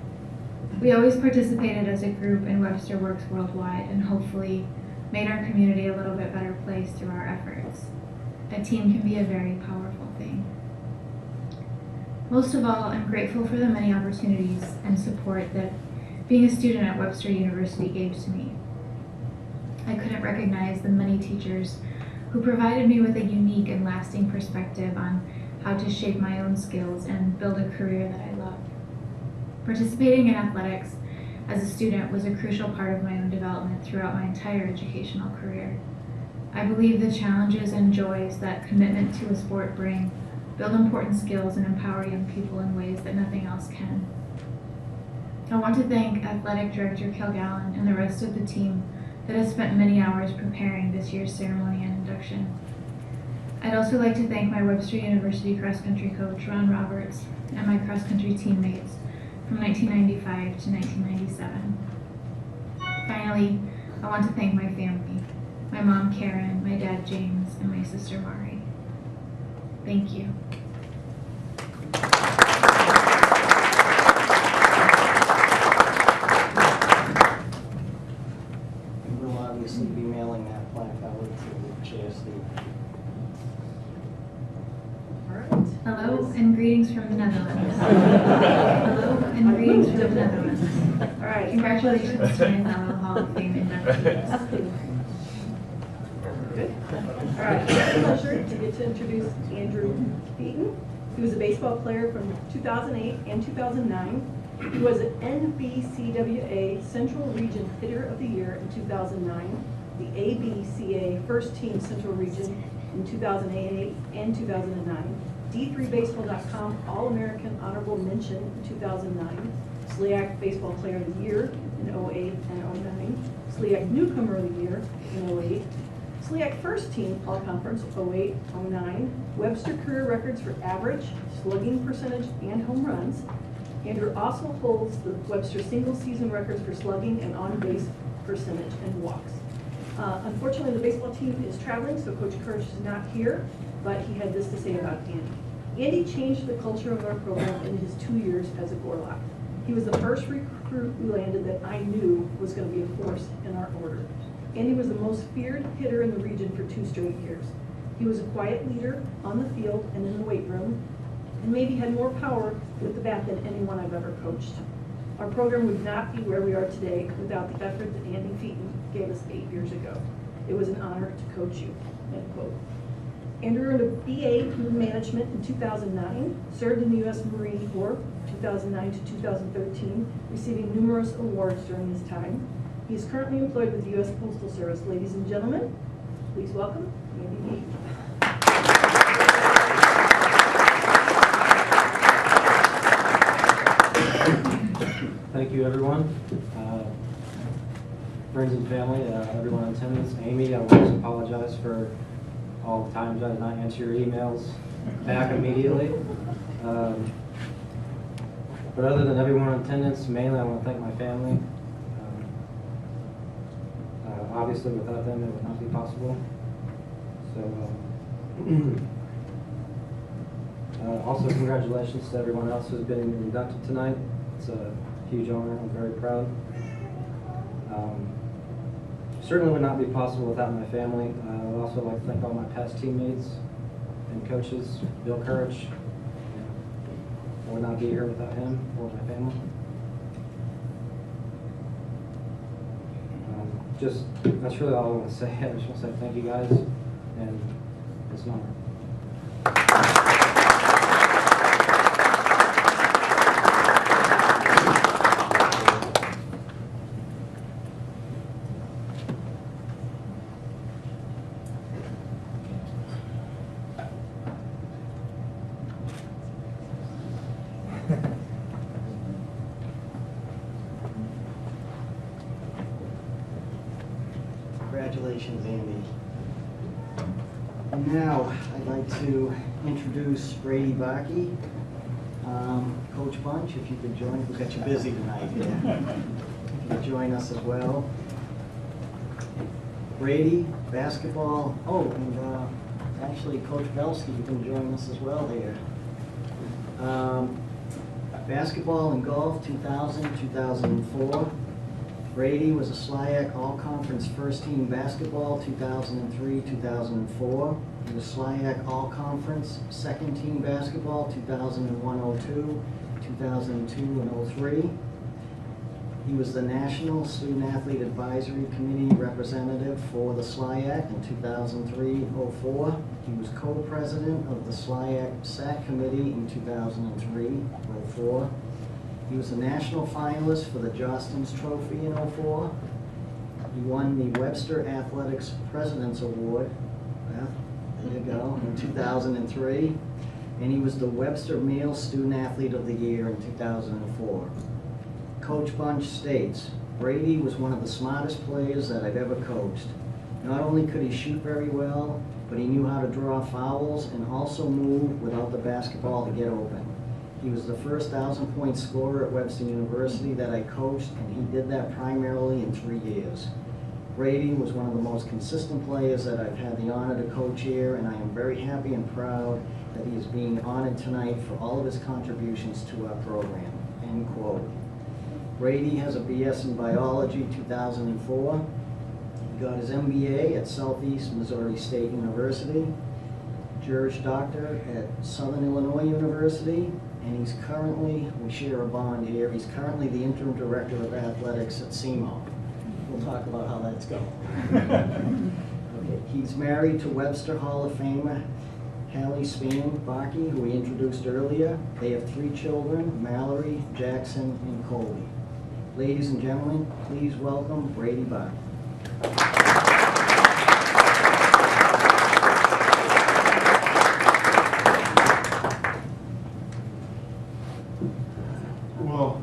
We always participated as a group in Webster Works Worldwide and hopefully made our community a little bit better place through our efforts. A team can be a very powerful thing. Most of all, I'm grateful for the many opportunities and support that being a student at Webster University gave to me. I couldn't recognize the many teachers who provided me with a unique and lasting perspective on how to shape my own skills and build a career that I love. Participating in athletics as a student was a crucial part of my own development throughout my entire educational career. I believe the challenges and joys that commitment to a sport bring build important skills and empower young people in ways that nothing else can. I want to thank Athletic Director Kilgallon and the rest of the team that has spent many hours preparing this year's ceremony and induction. I'd also like to thank my Webster University cross-country coach, Ron Roberts, and my cross-country teammates from 1995 to 1997. Finally, I want to thank my family, my mom Karen, my dad James, and my sister Mari. Thank you. We'll obviously be mailing that plaque out to JSD. Hello and greetings from the Netherlands. Hello and greetings from the Netherlands. All right. Congratulations to my fellow Hall of Fame inductees. Good. All right. It's a pleasure to get to introduce Andrew Beaton. He was a baseball player from 2008 and 2009. He was an NBCWA Central Region Hitter of the Year in 2009, the ABCA First Team Central Region in 2008 and 2009, D3Baseball.com All-American Honorable Mention in 2009, SLIAC Baseball Player of the Year in 08 and 09, SLIAC Newcomer of the Year in 08, SLIAC First Team All-Conference 08-09, Webster Career Records for average, slugging percentage, and home runs. Andrew also holds the Webster single-season records for slugging and on-base percentage and walks. Unfortunately, the baseball team is traveling, so Coach Kirsch is not here, but he had this to say about Andy. Andy changed the culture of our program in his 2 years as a Gorlock. He was the first recruit we landed that I knew was going to be a force in our order. Andy was the most feared hitter in the region for 2 straight years. He was a quiet leader on the field and in the weight room, and maybe had more power with the bat than anyone I've ever coached. Our program would not be where we are today without the effort that Andy Featon gave us 8 years ago. It was an honor to coach you, end quote. Andrew earned a BA in management in 2009, served in the U.S. Marine Corps 2009 to 2013, receiving numerous awards during his time. He is currently employed with the U.S. Postal Service. Ladies and gentlemen, please welcome Andy Featon. Thank you, everyone. Friends and family, everyone in attendance. Amy, I want to apologize for all the times I did not answer your emails back immediately. But other than everyone in attendance, mainly I want to thank my family. Obviously, without them, it would not be possible. So, also congratulations to everyone else who's been inducted tonight. It's a huge honor. I'm very proud. Certainly would not be possible without my family. I would also like to thank all my past teammates and coaches. Bill Courage, I would not be here without him or my family. That's really all I want to say. I just want to say thank you guys, and it's an honor. Congratulations, Andy. And now, I'd like to introduce Brady Barkey. Coach Bunch, if you could join, we've got you busy tonight here. If you could join us as well. Brady, basketball, and actually Coach Belsky, you can join us as well here. Basketball and golf, 2000, 2004. Brady was a SLIAC All-Conference First Team Basketball, 2003, 2004. He was SLIAC All-Conference Second Team Basketball, 2001-02, 2002 and 03. He was the National Student Athlete Advisory Committee representative for the SLIAC in 2003-04. He was co-president of the SLIAC SAC Committee in 2003-04. He was a national finalist for the Jostens Trophy in 04. He won the Webster Athletics President's Award, there you go, in 2003. And he was the Webster Male Student Athlete of the Year in 2004. Coach Bunch states, Brady was one of the smartest players that I've ever coached. Not only could he shoot very well, but he knew how to draw fouls and also move without the basketball to get open. He was the first 1,000-point scorer at Webster University that I coached, and he did that primarily in 3 years. Brady was one of the most consistent players that I've had the honor to coach here, and I am very happy and proud that he is being honored tonight for all of his contributions to our program. End quote. Brady has a BS in Biology 2004. He got his MBA at Southeast Missouri State University, Juris Doctor at Southern Illinois University, and he's currently, we share a bond here, he's currently the interim director of athletics at SEMO. We'll talk about how that's going. Okay. He's married to Webster Hall of Famer Hallie Span Barkey, who we introduced earlier. They have 3 children, Mallory, Jackson, and Colby. Ladies and gentlemen, please welcome Brady Barkey. Well,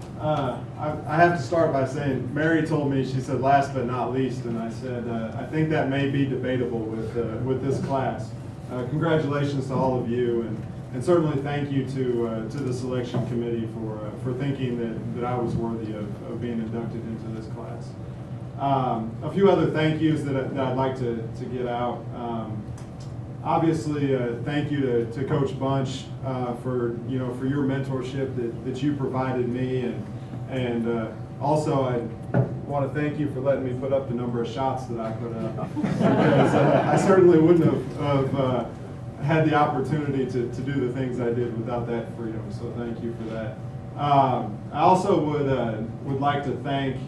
I have to start by saying, Mary told me, she said last but not least, and I said, I think that may be debatable with this class. Congratulations to all of you, and certainly thank you to the selection committee for thinking that I was worthy of being inducted into this class. A few other thank yous that I'd like to get out. Obviously, thank you to Coach Bunch for your mentorship that you provided me, and also I want to thank you for letting me put up the number of shots that I put up, because I certainly wouldn't have had the opportunity to do the things I did without that freedom. So thank you for that. I also would like to thank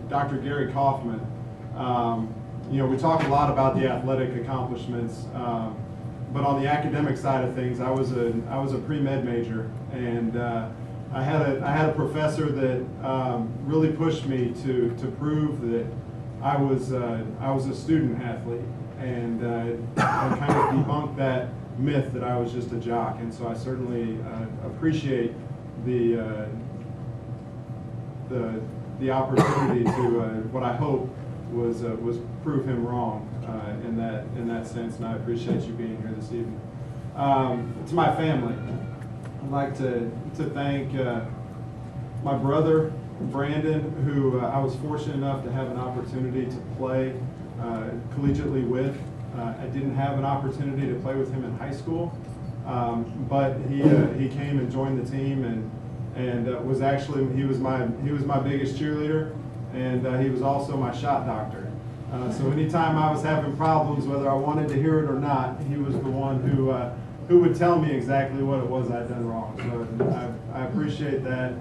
Dr. Gary Kaufman. We talk a lot about the athletic accomplishments, but on the academic side of things, I was a pre-med major, and I had a professor that really pushed me to prove that I was a student athlete, and kind of debunked that myth that I was just a jock. And so I certainly appreciate the opportunity to what I hope was prove him wrong in that sense, and I appreciate you being here this evening. To my family, I'd like to thank my brother Brandon, who I was fortunate enough to have an opportunity to play collegiately with. I didn't have an opportunity to play with him in high school, but he came and joined the team, and he was my biggest cheerleader, and he was also my shot doctor. So anytime I was having problems, whether I wanted to hear it or not, he was the one who would tell me exactly what it was I'd done wrong. So I appreciate that.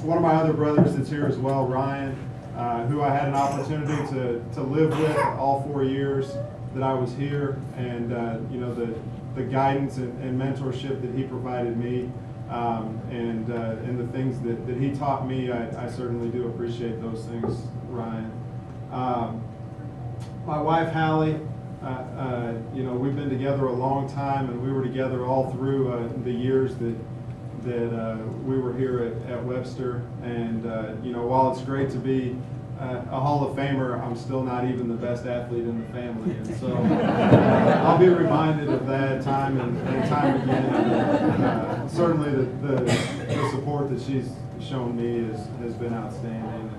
One of my other brothers that's here as well, Ryan, who I had an opportunity to live with all 4 years that I was here, and the guidance and mentorship that he provided me, and the things that he taught me, I certainly do appreciate those things, Ryan. My wife, Hallie, we've been together a long time, and we were together all through the years that we were here at Webster. And while it's great to be a Hall of Famer, I'm still not even the best athlete in the family, and so I'll be reminded of that time and time again. Certainly, the support that she's shown me has been outstanding,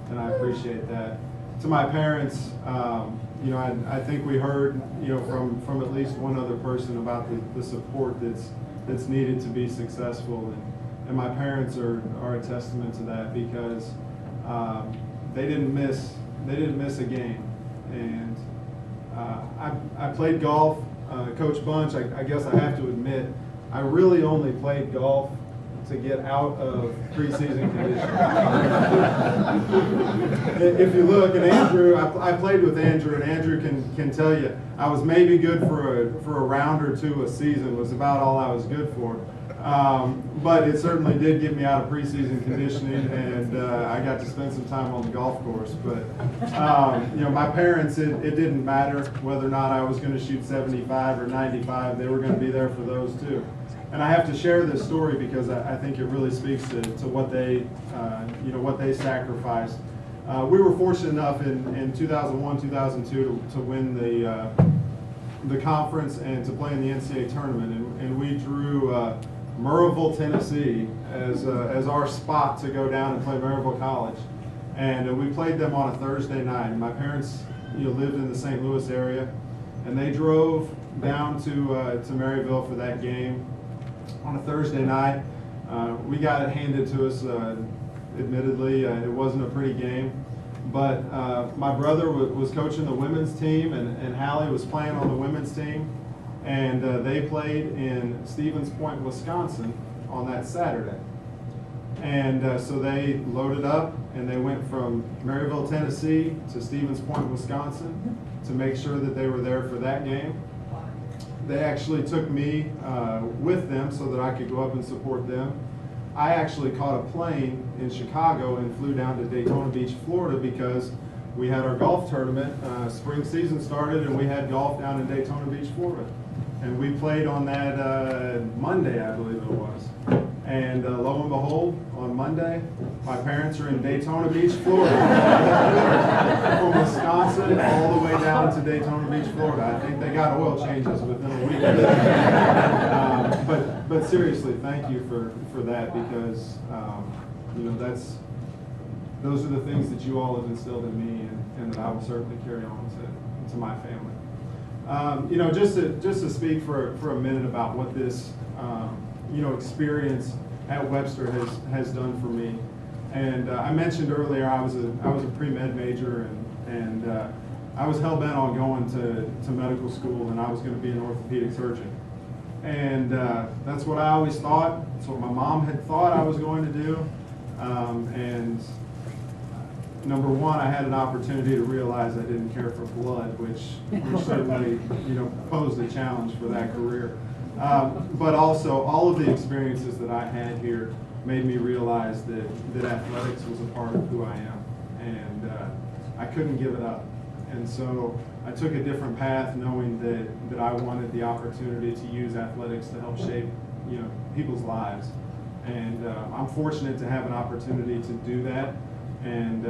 and I appreciate that. To my parents, I think we heard, from at least one other person about the support that's needed to be successful, and my parents are a testament to that, because they didn't miss a game. And I played golf. Coach Bunch, I guess I have to admit, I really only played golf to get out of preseason conditioning. If you look at Andrew, I played with Andrew, and Andrew can tell you, I was maybe good for a round or two a season, was about all I was good for. But it certainly did get me out of preseason conditioning, and I got to spend some time on the golf course. But my parents, it didn't matter whether or not I was going to shoot 75 or 95. They were going to be there for those too. And I have to share this story because I think it really speaks to what they sacrificed. We were fortunate enough in 2001, 2002 to win the conference and to play in the NCAA tournament, and we drew Murrayville, Tennessee as our spot to go down and play Maryville College, and we played them on a Thursday night. My parents lived in the St. Louis area, and they drove down to Maryville for that game on a Thursday night. We got it handed to us. Admittedly, it wasn't a pretty game, but my brother was coaching the women's team, and Hallie was playing on the women's team, and they played in Stevens Point, Wisconsin on that Saturday. And so they loaded up, and they went from Maryville, Tennessee to Stevens Point, Wisconsin to make sure that they were there for that game. They actually took me with them so that I could go up and support them. I actually caught a plane in Chicago and flew down to Daytona Beach, Florida, because we had our golf tournament. Spring season started, and we had golf down in Daytona Beach, Florida. And we played on that Monday, I believe it was. And lo and behold, on Monday, my parents are in Daytona Beach, Florida. From Wisconsin all the way down to Daytona Beach, Florida. I think they got oil changes within a week. But seriously, thank you for that, because those are the things that you all have instilled in me, and that I will certainly carry on to my family. Just to speak for a minute about what this experience at Webster has done for me. And I mentioned earlier I was a pre-med major, and I was hell-bent on going to medical school, and I was going to be an orthopedic surgeon. And that's what I always thought. That's what my mom had thought I was going to do. And number one, I had an opportunity to realize I didn't care for blood, which certainly posed a challenge for that career. But also, all of the experiences that I had here made me realize that athletics was a part of who I am, and I couldn't give it up. And so I took a different path, knowing that I wanted the opportunity to use athletics to help shape people's lives. And I'm fortunate to have an opportunity to do that. And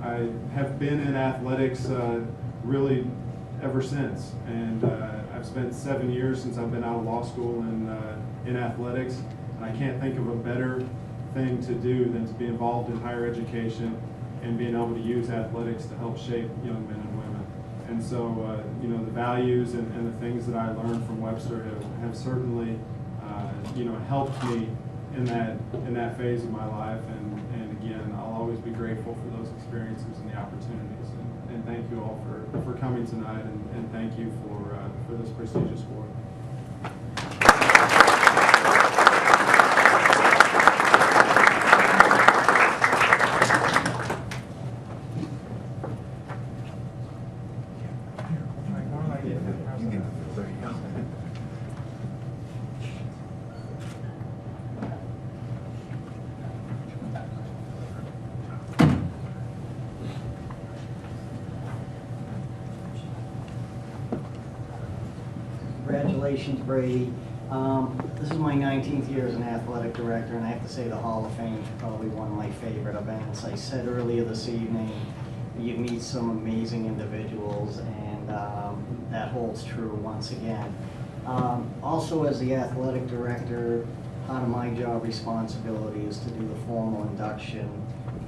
I have been in athletics really ever since. And I've spent 7 years since I've been out of law school in athletics, and I can't think of a better thing to do than to be involved in higher education and being able to use athletics to help shape young men and women. And so, the values and the things that I learned from Webster have certainly, helped me in that phase of my life. And again, I'll always be grateful for those experiences and the opportunities. And thank you all for coming tonight, and thank you for this prestigious award. Congratulations, Brady. This is my 19th year as an athletic director, and I have to say the Hall of Fame is probably one of my favorite events. I said earlier this evening, you meet some amazing individuals, and that holds true once again. Also, as the athletic director, part of my job responsibility is to do the formal induction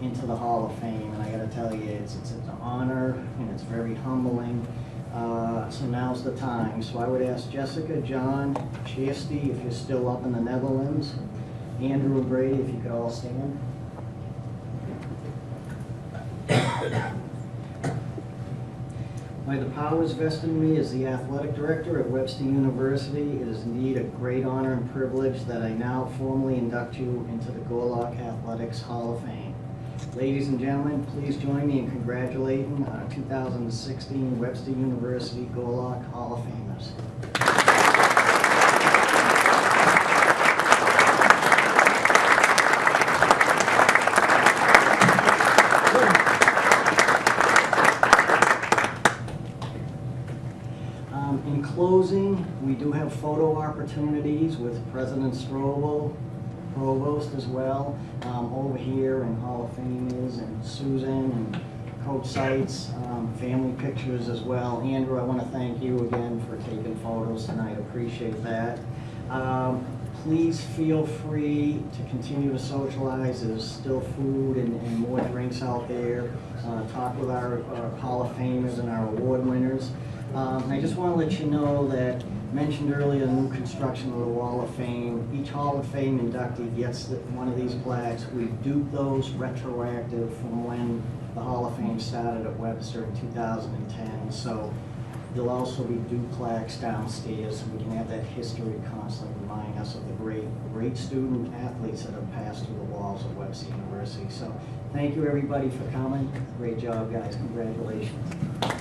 into the Hall of Fame, and I gotta tell you, it's an honor, and it's very humbling. So now's the time. So I would ask Jessica, John, Chastity, if you're still up in the Netherlands, Andrew and Brady, if you could all stand. By the powers vested in me as the athletic director at Webster University, it is indeed a great honor and privilege that I now formally induct you into the Gorlock Athletics Hall of Fame. Ladies and gentlemen, please join me in congratulating our 2016 Webster University Gorlock Hall of Famers. In closing, we do have photo opportunities with President Strobel, Provost as well, over here, and Hall of Famers, and Susan, and Coach Seitz, family pictures as well. Andrew, I want to thank you again for taking photos tonight. Appreciate that. Please feel free to continue to socialize. There's still food and more drinks out there. Talk with our Hall of Famers and our award winners. And I just want to let you know that, mentioned earlier, the new construction of the Wall of Fame. Each Hall of Fame inductee gets one of these plaques. We've duped those retroactive from when the Hall of Fame started at Webster in 2010. So there'll also be duped plaques downstairs, so we can have that history constantly remind us of the great student athletes that have passed through the walls of Webster University. So thank you everybody for coming. Great job, guys. Congratulations.